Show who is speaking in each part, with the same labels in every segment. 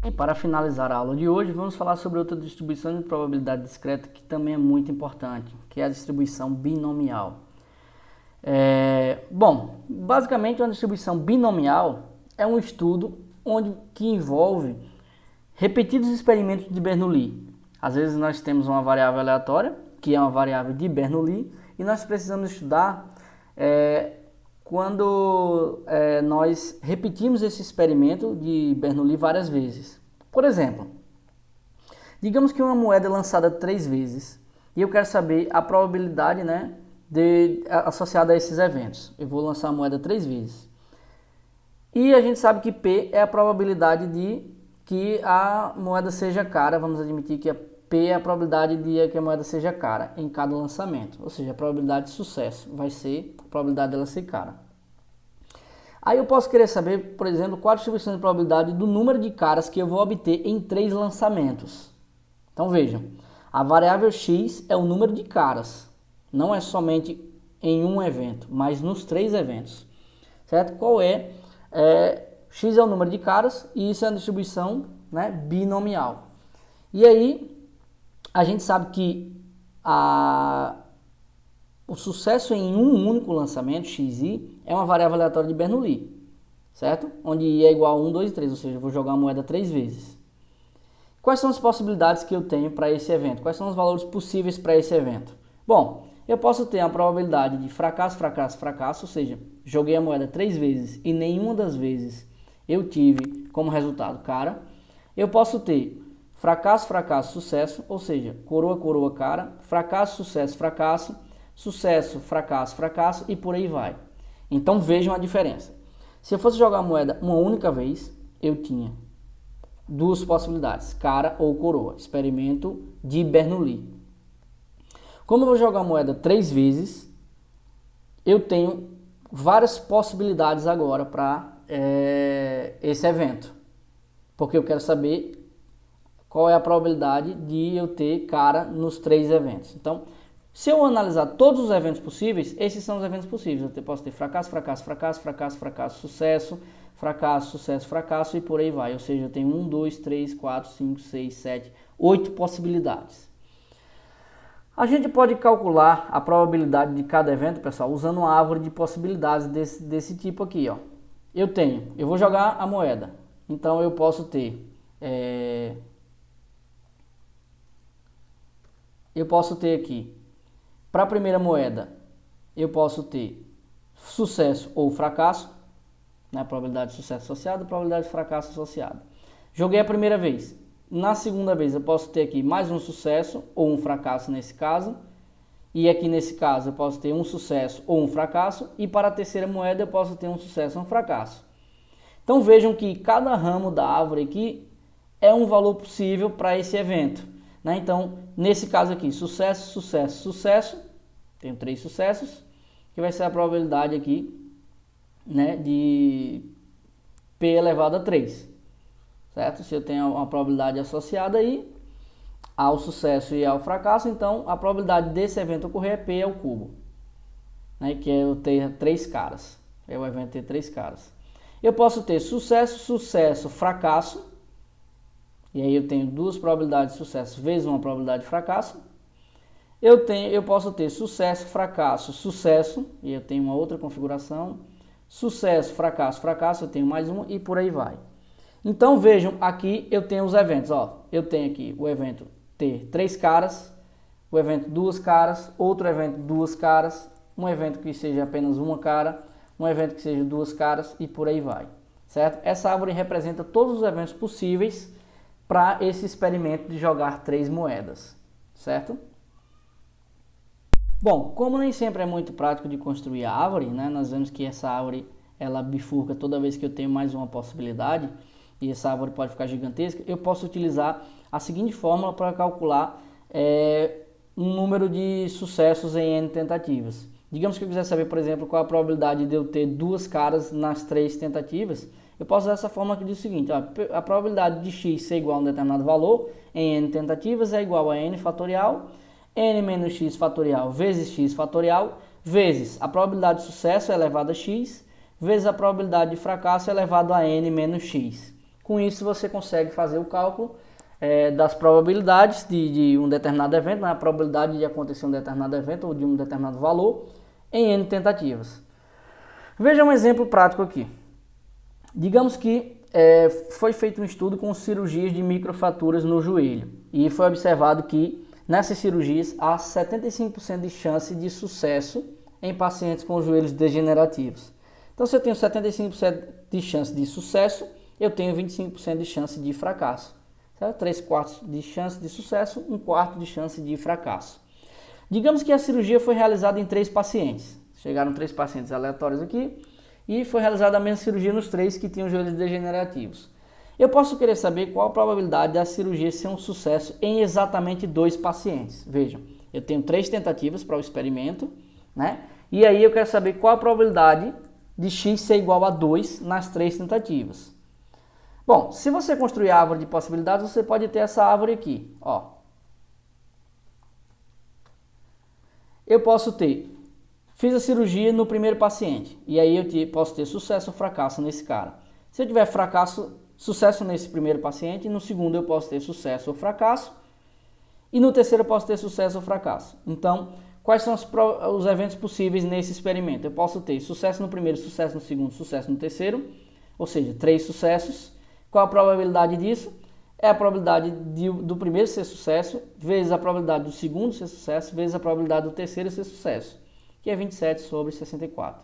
Speaker 1: E para finalizar a aula de hoje, vamos falar sobre outra distribuição de probabilidade discreta que também é muito importante, que é a distribuição binomial. Basicamente uma distribuição binomial é um estudo que envolve repetidos experimentos de Bernoulli. Às vezes nós temos uma variável aleatória, que é uma variável de Bernoulli, e nós precisamos estudar quando nós repetimos esse experimento de Bernoulli várias vezes. Por exemplo, digamos que uma moeda é lançada 3 vezes e eu quero saber a probabilidade, associada a esses eventos. Eu vou lançar a moeda 3 vezes. E a gente sabe que P é a probabilidade de que a moeda seja cara. Vamos admitir que P é a probabilidade de que a moeda seja cara em cada lançamento. Ou seja, a probabilidade de sucesso vai ser a probabilidade dela ser cara. Aí eu posso querer saber, por exemplo, qual a distribuição de probabilidade do número de caras que eu vou obter em 3 lançamentos. Então vejam, a variável X é o número de caras. Não é somente em um evento, mas nos 3 eventos. Certo? Qual é? X é o número de caras e isso é a distribuição binomial. E aí, a gente sabe que o sucesso em um único lançamento, xi, é uma variável aleatória de Bernoulli, certo? Onde i é igual a 1, 2 e 3, ou seja, eu vou jogar a moeda 3 vezes. Quais são as possibilidades que eu tenho para esse evento? Quais são os valores possíveis para esse evento? Bom, eu posso ter a probabilidade de fracasso, fracasso, fracasso, ou seja, joguei a moeda 3 vezes e nenhuma das vezes eu tive como resultado cara. Eu posso ter fracasso, fracasso, sucesso, ou seja, coroa, coroa, cara, fracasso, sucesso, fracasso, fracasso e por aí vai. Então vejam a diferença. Se eu fosse jogar a moeda uma única vez, eu tinha 2 possibilidades, cara ou coroa, experimento de Bernoulli. Como eu vou jogar a moeda 3 vezes, eu tenho várias possibilidades agora para esse evento. Porque eu quero saber qual é a probabilidade de eu ter cara nos 3 eventos. Então, se eu analisar todos os eventos possíveis, esses são os eventos possíveis. Eu posso ter fracasso, fracasso, fracasso, fracasso, fracasso, sucesso, fracasso, sucesso, fracasso e por aí vai. Ou seja, eu tenho 1, 2, 3, 4, 5, 6, 7, 8 possibilidades. A gente pode calcular a probabilidade de cada evento, pessoal, usando uma árvore de possibilidades desse tipo aqui, ó. Eu vou jogar a moeda. Então eu posso ter aqui, para a primeira moeda, eu posso ter sucesso ou fracasso, probabilidade de sucesso associada, probabilidade de fracasso associada. Joguei a primeira vez. Na segunda vez eu posso ter aqui mais um sucesso ou um fracasso nesse caso. E aqui nesse caso eu posso ter um sucesso ou um fracasso. E para a terceira moeda eu posso ter um sucesso ou um fracasso. Então vejam que cada ramo da árvore aqui é um valor possível para esse evento. Então, nesse caso aqui, sucesso, sucesso, sucesso. Tenho 3 sucessos, que vai ser a probabilidade aqui de P elevado a 3. Certo? Se eu tenho uma probabilidade associada aí ao sucesso e ao fracasso, então a probabilidade desse evento ocorrer é P ao cubo. Que é eu ter 3 caras. É o evento ter 3 caras. Eu posso ter sucesso, sucesso, fracasso. E aí eu tenho 2 probabilidades de sucesso vezes uma probabilidade de fracasso. Eu posso ter sucesso, fracasso, sucesso. E eu tenho uma outra configuração. Sucesso, fracasso, fracasso. Eu tenho mais uma e por aí vai. Então vejam, aqui eu tenho os eventos. Eu tenho aqui o evento ter 3 caras. O evento 2 caras. Outro evento 2 caras. Um evento que seja apenas uma cara. Um evento que seja 2 caras e por aí vai. Certo? Essa árvore representa todos os eventos possíveis para esse experimento de jogar 3 moedas, certo? Bom, como nem sempre é muito prático de construir a árvore, nós vemos que essa árvore ela bifurca toda vez que eu tenho mais uma possibilidade, e essa árvore pode ficar gigantesca, eu posso utilizar a seguinte fórmula para calcular um número de sucessos em n tentativas. Digamos que eu quiser saber, por exemplo, qual a probabilidade de eu ter 2 caras nas 3 tentativas, eu posso usar essa fórmula que diz o seguinte: a probabilidade de x ser igual a um determinado valor em n tentativas é igual a n fatorial, n menos x fatorial vezes x fatorial, vezes a probabilidade de sucesso elevado a x, vezes a probabilidade de fracasso elevado a n menos x. Com isso você consegue fazer o cálculo das probabilidades de um determinado evento, a probabilidade de acontecer um determinado evento ou de um determinado valor em N tentativas. Veja um exemplo prático aqui. Digamos que foi feito um estudo com cirurgias de microfraturas no joelho e foi observado que nessas cirurgias há 75% de chance de sucesso em pacientes com joelhos degenerativos. Então, se eu tenho 75% de chance de sucesso, eu tenho 25% de chance de fracasso. Certo? 3/4 de chance de sucesso, 1/4 de chance de fracasso. Digamos que a cirurgia foi realizada em 3 pacientes. Chegaram 3 pacientes aleatórios aqui e foi realizada a mesma cirurgia nos 3 que tinham joelhos degenerativos. Eu posso querer saber qual a probabilidade da cirurgia ser um sucesso em exatamente 2 pacientes. Vejam, eu tenho 3 tentativas para o experimento, né? E aí eu quero saber qual a probabilidade de x ser igual a 2 nas 3 tentativas. Bom, se você construir a árvore de possibilidades, você pode ter essa árvore aqui, ó. Eu posso ter, fiz a cirurgia no primeiro paciente, e aí eu posso ter sucesso ou fracasso nesse cara. Se eu tiver sucesso nesse primeiro paciente, no segundo eu posso ter sucesso ou fracasso, e no terceiro eu posso ter sucesso ou fracasso. Então, quais são os eventos possíveis nesse experimento? Eu posso ter sucesso no primeiro, sucesso no segundo, sucesso no terceiro, ou seja, 3 sucessos. Qual a probabilidade disso? É a probabilidade do primeiro ser sucesso, vezes a probabilidade do segundo ser sucesso, vezes a probabilidade do terceiro ser sucesso, que é 27 sobre 64.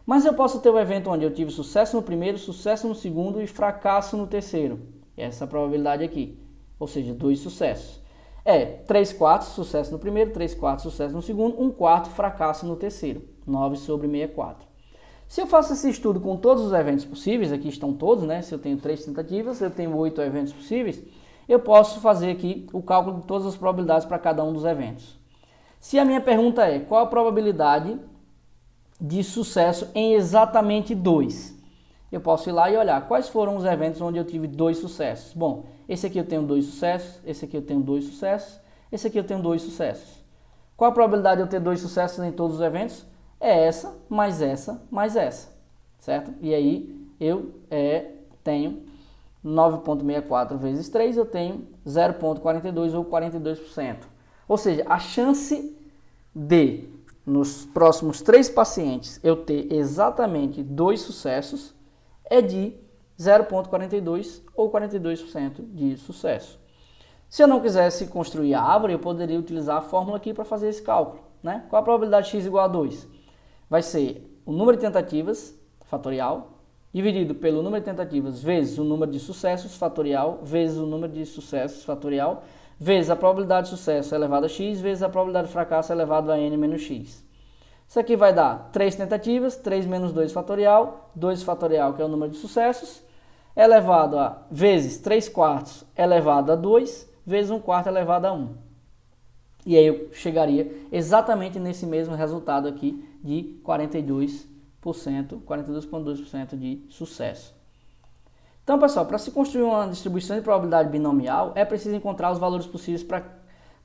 Speaker 1: Mas eu posso ter um evento onde eu tive sucesso no primeiro, sucesso no segundo e fracasso no terceiro. Essa é a probabilidade aqui, ou seja, 2 sucessos. 3/4 sucesso no primeiro, 3/4 sucesso no segundo, 1/4 fracasso no terceiro, 9 sobre 64. Se eu faço esse estudo com todos os eventos possíveis, aqui estão todos, né? Se eu tenho 3 tentativas, eu tenho 8 eventos possíveis, eu posso fazer aqui o cálculo de todas as probabilidades para cada um dos eventos. Se a minha pergunta é, qual a probabilidade de sucesso em exatamente 2? Eu posso ir lá e olhar quais foram os eventos onde eu tive 2 sucessos. Bom, esse aqui eu tenho 2 sucessos, esse aqui eu tenho 2 sucessos, esse aqui eu tenho 2 sucessos. Qual a probabilidade de eu ter 2 sucessos em todos os eventos? É essa, mais essa, mais essa, certo? E aí eu tenho 9,64 vezes 3, eu tenho 0,42 ou 42%. Ou seja, a chance de, nos próximos 3 pacientes, eu ter exatamente 2 sucessos é de 0,42 ou 42% de sucesso. Se eu não quisesse construir a árvore, eu poderia utilizar a fórmula aqui para fazer esse cálculo, né? Qual a probabilidade de x igual a 2? Vai ser o número de tentativas, fatorial, dividido pelo número de tentativas vezes o número de sucessos, fatorial, vezes o número de sucessos, fatorial, vezes a probabilidade de sucesso elevado a x, vezes a probabilidade de fracasso elevado a n menos x. Isso aqui vai dar 3 tentativas, 3 menos 2 fatorial, 2 fatorial, que é o número de sucessos, elevado a vezes 3/4 elevado a 2, vezes 1/4 elevado a 1. E aí eu chegaria exatamente nesse mesmo resultado aqui de 42,2% de sucesso. Então, pessoal, para se construir uma distribuição de probabilidade binomial, é preciso encontrar os valores possíveis para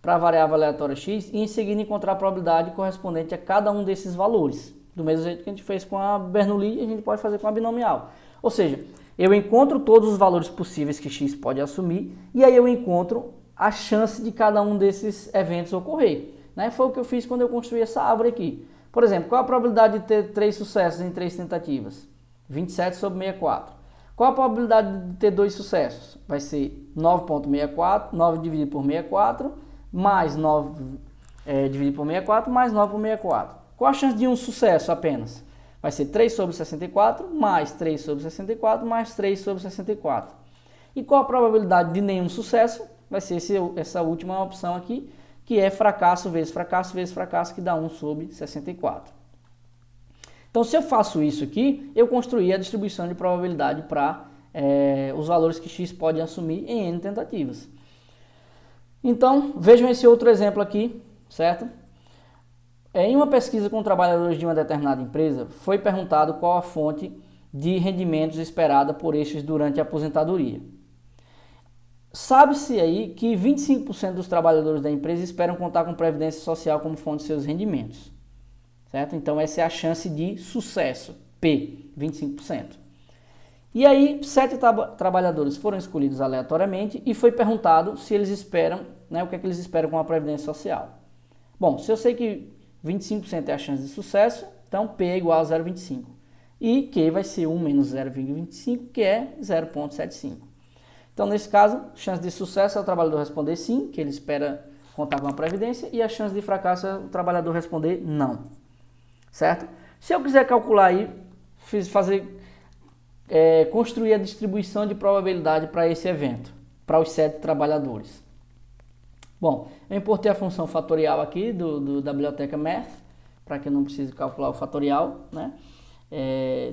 Speaker 1: a variável aleatória x e em seguida encontrar a probabilidade correspondente a cada um desses valores. Do mesmo jeito que a gente fez com a Bernoulli, a gente pode fazer com a binomial. Ou seja, eu encontro todos os valores possíveis que x pode assumir e aí eu encontro a chance de cada um desses eventos ocorrer. Né? Foi o que eu fiz quando eu construí essa árvore aqui. Por exemplo, qual a probabilidade de ter 3 sucessos em 3 tentativas? 27 sobre 64. Qual a probabilidade de ter 2 sucessos? Vai ser 9,64, 9 dividido por 64, mais 9 dividido por 64, mais 9 por 64. Qual a chance de um sucesso apenas? Vai ser 3 sobre 64, mais 3 sobre 64, mais 3 sobre 64. E qual a probabilidade de nenhum sucesso? Vai ser essa última opção aqui, que é fracasso vezes fracasso vezes fracasso, que dá 1 sobre 64. Então, se eu faço isso aqui, eu construí a distribuição de probabilidade para os valores que x pode assumir em n tentativas. Então, vejam esse outro exemplo aqui, certo? Em uma pesquisa com trabalhadores de uma determinada empresa, foi perguntado qual a fonte de rendimentos esperada por estes durante a aposentadoria. Sabe-se aí que 25% dos trabalhadores da empresa esperam contar com previdência social como fonte de seus rendimentos. Certo? Então essa é a chance de sucesso, P, 25%. E aí, 7 trabalhadores foram escolhidos aleatoriamente e foi perguntado se eles esperam, né, o que é que eles esperam com a Previdência Social. Bom, se eu sei que 25% é a chance de sucesso, então P é igual a 0,25. E Q vai ser 1 menos 0,25, que é 0,75. Então, nesse caso, chance de sucesso é o trabalhador responder sim, que ele espera contar com a Previdência, e a chance de fracasso é o trabalhador responder não. Certo? Se eu quiser calcular aí, construir a distribuição de probabilidade para esse evento, para os 7 trabalhadores. Bom, eu importei a função fatorial aqui da biblioteca Math, para que eu não precise calcular o fatorial, né?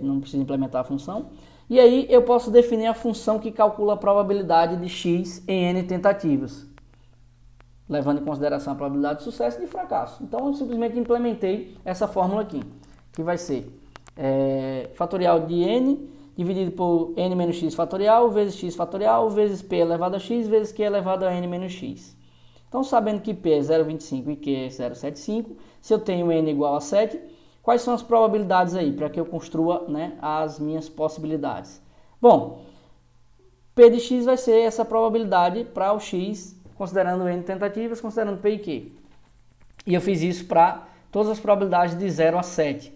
Speaker 1: Não precisa implementar a função. E aí eu posso definir a função que calcula a probabilidade de x em n tentativas, levando em consideração a probabilidade de sucesso e de fracasso. Então eu simplesmente implementei essa fórmula aqui, que vai ser fatorial de n dividido por n menos x fatorial vezes x fatorial vezes p elevado a x vezes q elevado a n menos x. Então, sabendo que p é 0,25 e q é 0,75, se eu tenho n igual a 7, quais são as probabilidades aí para que eu construa, né, as minhas possibilidades? Bom, p de x vai ser essa probabilidade para o x, considerando n tentativas, considerando p e q. E eu fiz isso para todas as probabilidades de 0 a 7,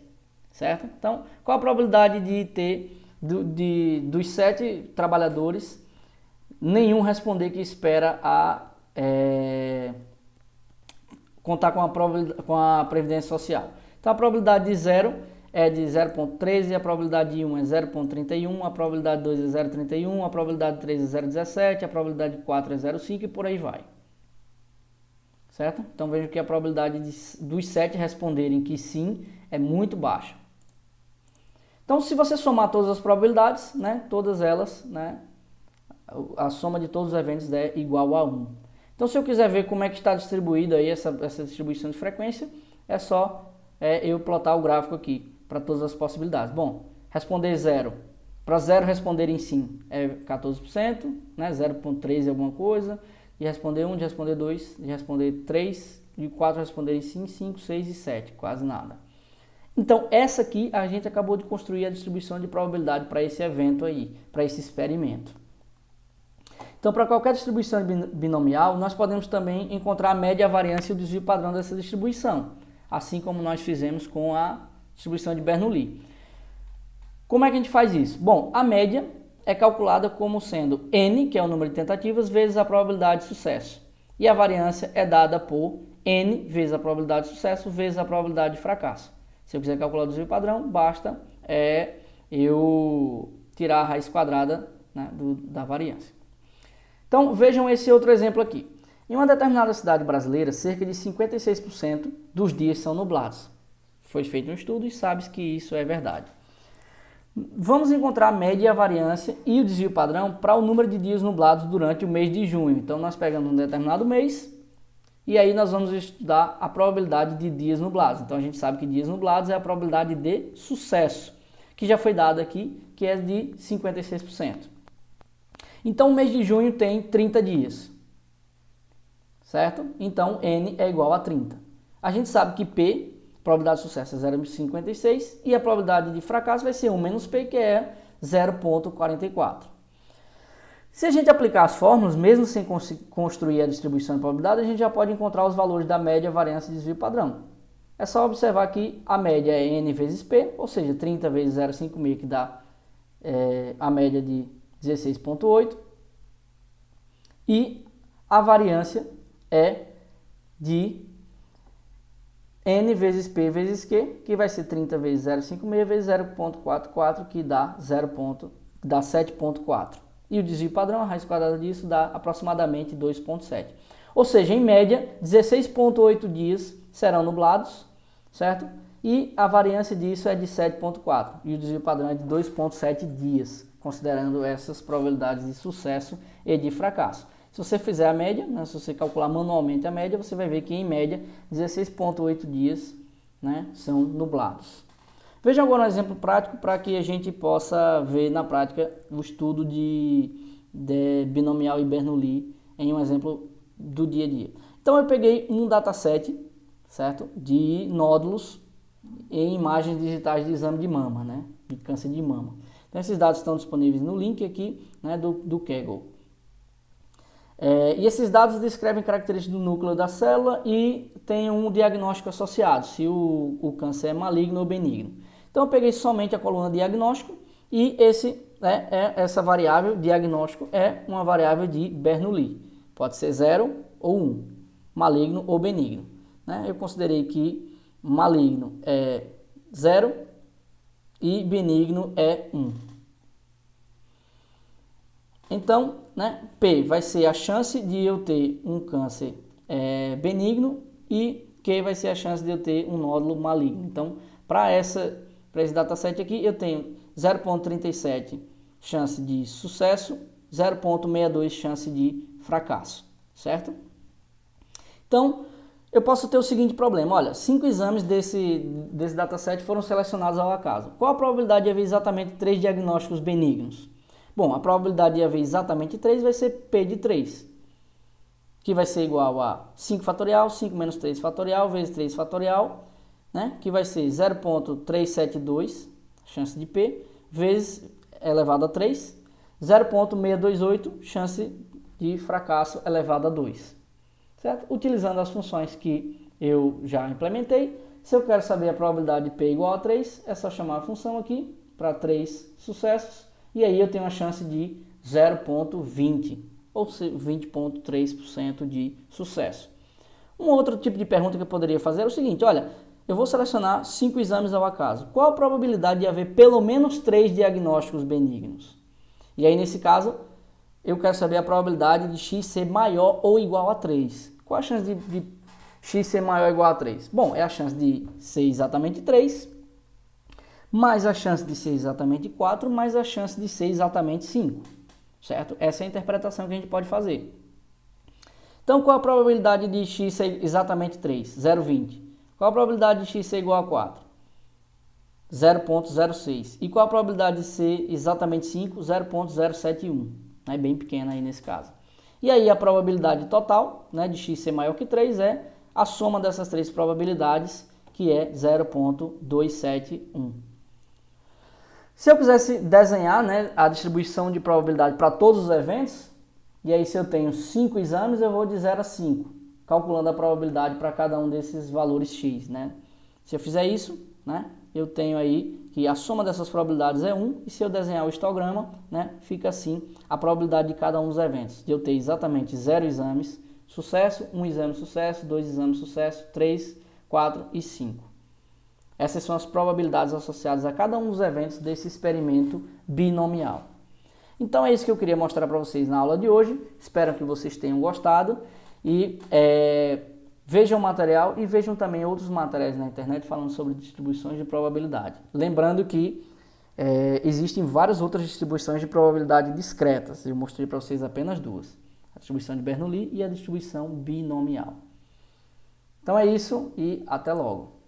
Speaker 1: certo? Então, qual a probabilidade de ter dos 7 trabalhadores, nenhum responder que espera contar com a Previdência Social? Então, a probabilidade de 0 é de 0,13, a probabilidade de 1 é 0,31, a probabilidade de 2 é 0,31, a probabilidade de 3 é 0,17, a probabilidade de 4 é 0,5 e por aí vai. Certo? Então, veja que a probabilidade dos 7 responderem que sim é muito baixa. Então, se você somar todas as probabilidades, né, todas elas, né, a soma de todos os eventos é igual a 1. Então, se eu quiser ver como é que está distribuída aí essa distribuição de frequência, é só eu plotar o gráfico aqui para todas as possibilidades. Bom, responder 0. Para 0 responderem sim é 14%, né, 0,13 alguma coisa, de responder 1, de responder 2, de responder 3, de 4 responderem sim, 5, 6 e 7, quase nada. Então, essa aqui a gente acabou de construir a distribuição de probabilidade para esse evento aí, para esse experimento. Então, para qualquer distribuição binomial, nós podemos também encontrar a média, a variância e o desvio padrão dessa distribuição, assim como nós fizemos com a distribuição de Bernoulli. Como é que a gente faz isso? Bom, a média é calculada como sendo n, que é o número de tentativas, vezes a probabilidade de sucesso. E a variância é dada por n vezes a probabilidade de sucesso vezes a probabilidade de fracasso. Se eu quiser calcular o desvio padrão, basta eu tirar a raiz quadrada, né, da variância. Então, vejam esse outro exemplo aqui. Em uma determinada cidade brasileira, cerca de 56% dos dias são nublados. Foi feito um estudo e sabe que isso é verdade. Vamos encontrar a média, a variância e o desvio padrão para o número de dias nublados durante o mês de junho. Então, nós pegamos um determinado mês e aí nós vamos estudar a probabilidade de dias nublados. Então, a gente sabe que dias nublados é a probabilidade de sucesso, que já foi dada aqui, que é de 56%. Então, o mês de junho tem 30 dias, certo? Então, N é igual a 30. A gente sabe que P, probabilidade de sucesso é 0,56 e a probabilidade de fracasso vai ser 1 menos P, que é 0,44. Se a gente aplicar as fórmulas, mesmo sem construir a distribuição de probabilidade, a gente já pode encontrar os valores da média, variância e desvio padrão. É só observar que a média é N vezes P, ou seja, 30 vezes 0,56, que dá a média de 16,8. E a variância é de N vezes P vezes Q, que vai ser 30 vezes 0,56 vezes 0,44, que dá 7,4. E o desvio padrão, a raiz quadrada disso, dá aproximadamente 2,7. Ou seja, em média, 16,8 dias serão nublados, certo? E a variância disso é de 7,4. E o desvio padrão é de 2,7 dias, considerando essas probabilidades de sucesso e de fracasso. Se você fizer a média, né, se você calcular manualmente a média, você vai ver que, em média, 16,8 dias, né, são nublados. Veja agora um exemplo prático para que a gente possa ver na prática o estudo de binomial e Bernoulli em um exemplo do dia a dia. Então, eu peguei um dataset, certo, de nódulos em imagens digitais de exame de mama, né, de câncer de mama. Então, esses dados estão disponíveis no link aqui, né, do Kaggle. E esses dados descrevem características do núcleo da célula e tem um diagnóstico associado, se o câncer é maligno ou benigno. Então, eu peguei somente a coluna diagnóstico e essa variável diagnóstico é uma variável de Bernoulli. Pode ser 0 ou 1, maligno ou benigno. Né? Eu considerei que maligno é 0 e benigno é 1. Então, né, P vai ser a chance de eu ter um câncer benigno e Q vai ser a chance de eu ter um nódulo maligno. Então, para esse dataset aqui, eu tenho 0,37 chance de sucesso, 0,62 chance de fracasso, certo? Então, eu posso ter o seguinte problema, olha, 5 exames desse dataset foram selecionados ao acaso. Qual a probabilidade de haver exatamente 3 diagnósticos benignos? Bom, a probabilidade de haver exatamente 3 vai ser P de 3, que vai ser igual a 5 fatorial, 5 menos 3 fatorial, vezes 3 fatorial, né? Que vai ser 0,372, chance de P, vezes elevado a 3, 0,628, chance de fracasso elevado a 2. Certo? Utilizando as funções que eu já implementei, se eu quero saber a probabilidade de P igual a 3, é só chamar a função aqui para 3 sucessos, e aí eu tenho uma chance de 0,20, ou seja, 20,3% de sucesso. Um outro tipo de pergunta que eu poderia fazer é o seguinte, olha, eu vou selecionar 5 exames ao acaso. Qual a probabilidade de haver pelo menos 3 diagnósticos benignos? E aí, nesse caso, eu quero saber a probabilidade de x ser maior ou igual a 3. Qual a chance de x ser maior ou igual a 3? Bom, é a chance de ser exatamente 3, mais a chance de ser exatamente 4, mais a chance de ser exatamente 5. Certo? Essa é a interpretação que a gente pode fazer. Então, qual a probabilidade de x ser exatamente 3? 0,20. Qual a probabilidade de x ser igual a 4? 0,06. E qual a probabilidade de ser exatamente 5? 0,071. É bem pequena aí nesse caso. E aí a probabilidade total, né, de x ser maior que 3 é a soma dessas 3 probabilidades, que é 0,271. Se eu quisesse desenhar, né, a distribuição de probabilidade para todos os eventos, e aí se eu tenho 5 exames, eu vou de 0 a 5, calculando a probabilidade para cada um desses valores x. Né? Se eu fizer isso, né, eu tenho aí que a soma dessas probabilidades é 1, e se eu desenhar o histograma, né, fica assim a probabilidade de cada um dos eventos, de eu ter exatamente 0 exames, sucesso, 1 exame sucesso, 2 exames sucesso, 3, 4 e 5. Essas são as probabilidades associadas a cada um dos eventos desse experimento binomial. Então é isso que eu queria mostrar para vocês na aula de hoje. Espero que vocês tenham gostado e vejam o material e vejam também outros materiais na internet falando sobre distribuições de probabilidade. Lembrando que existem várias outras distribuições de probabilidade discretas. Eu mostrei para vocês apenas duas. A distribuição de Bernoulli e a distribuição binomial. Então é isso e até logo.